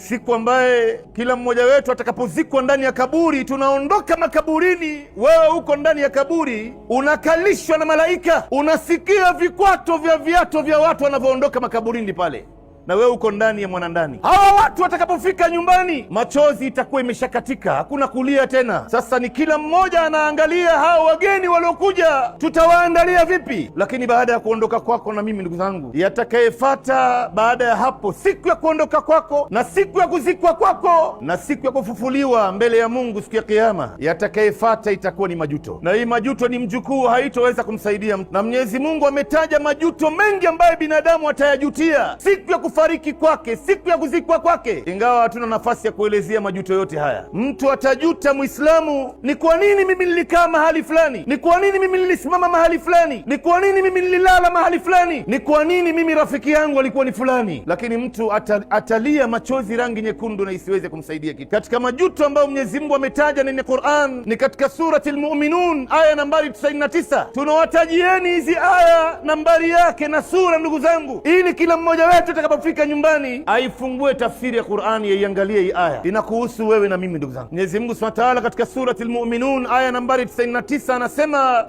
siku ambaye kila mmoja wetu atakapozikwa ndani ya kaburi, tunaondoka makaburini, wewe uko ndani ya kaburi, unakalishwa na malaika, unasikia vikwato vya viato vya watu wanavyoondoka makaburini pale, na wewe uko ndani ya mwanandani. Hawa watu watakapofika nyumbani, machozi itakuwa imeshakatika, hakuna kulia tena. Sasa ni kila mmoja anaangalia hao wageni waliokuja, tutawaandalia vipi? Lakini baada ya kuondoka kwako na mimi, ndugu zangu, yatakayefata baada ya hapo, siku ya kuondoka kwako na siku ya kuzikwa kwako na siku ya kufufuliwa mbele ya Mungu siku ya Kiyama, yatakayefata itakuwa ni majuto, na hii majuto ni mjukuu, haitoweza kumsaidia mtu. Na Mwenyezi Mungu ametaja majuto mengi ambayo binadamu atayajutia siku ya kufariki kwake, siku ya kuzikwa kwake, ingawa hatuna nafasi ya kuelezea majuto yote haya. Mtu atajuta, Muislamu, ni kwa nini mimi nilikaa mahali fulani, ni kwa nini mimi nilisimama mahali fulani, ni kwa nini mimi nililala mahali fulani, ni kwa nini mimi rafiki yangu alikuwa ni fulani. Lakini mtu atalia machozi rangi nyekundu na isiweze kumsaidia kitu. Katika majuto ambayo Mwenyezi Mungu ametaja ndani ya Qur'an ni katika surati Al-Mu'minun aya nambari 99. Tunawatajieni hizi aya nambari yake na sura, ndugu zangu, ili kila mmoja wetu atakapofika nyumbani aifungue tafsiri ya Qur'ani, aiangalie hii aya. Inakuhusu wewe na mimi, ndugu zangu. Mwenyezi Mungu Subhanahu wa Ta'ala katika surati Al-Mu'minun aya nambari 99 anasema,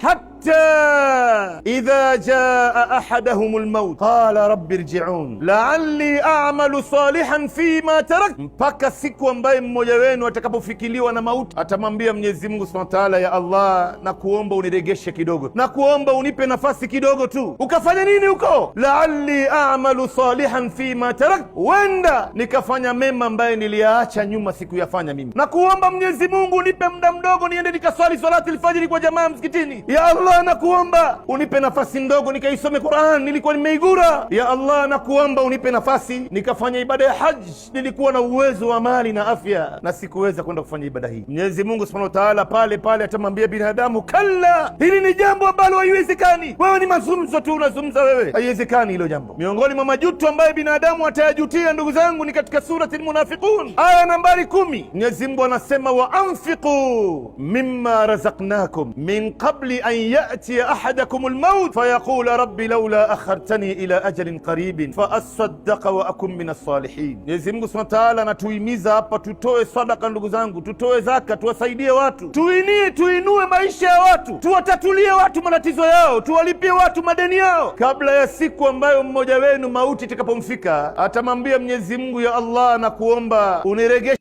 hatta idha jaa ahadahumul maut qala rabbi irji'un la'alli a'malu salihan fima tarak, mpaka siku ambaye mmoja wenu atakapofikiliwa na mauti atamwambia Mwenyezi Mungu Subhanahu wa Ta'ala, ya Allah, na kuomba uniregeshe kidogo, na kuomba unipe nafasi kidogo tu. Ukafanya nini huko? La'alli a'malu salihan fima tarak, wenda nikafanya mema ambaye niliyaacha nyuma sikuyafanya mimi. Na kuomba Mwenyezi Mungu unipe muda mdogo niende nikaswali salati alfajiri kwa jamaa msikitini. Ya Allah, na kuomba unipe nafasi ndogo nikaisome Qur'an, nilikuwa nimeigura. Ya Allah, na kuomba unipe nafasi nikafanya ibada ya haji, nilikuwa na uwezo wa mali na afya na sikuweza kwenda kufanya ibada hii. Mwenyezi Mungu Subhanahu wa Ta'ala pale pale atamwambia binadamu, kalla, hili ni jambo ambalo haiwezekani. Wewe ni mazungumzo tu unazungumza wewe, haiwezekani hilo jambo. Miongoni mwa majuto ambaye binadamu atayajutia, ndugu zangu, ni katika surati Al-Munafiqun aya nambari 10. Mwenyezi Mungu anasema, wa anfiqu mimma razaqnakum min qabli an ya'tiya ahadakum al-maut fayaqula rabbi laula akhartani ila ajalin qaribin fa asaddaqa wa akun min as-salihin. Mwenyezi Mungu Subhanahu wa Ta'ala anatuhimiza hapa tutoe sadaka, ndugu zangu, tutoe zaka, tuwasaidie watu, tuinue maisha ya watu, tuwatatulie watu matatizo yao, tuwalipie watu madeni yao, kabla ya siku ambayo mmoja wenu mauti itakapomfika atamwambia Mwenyezi Mungu, ya Allah, na kuomba uniregeshe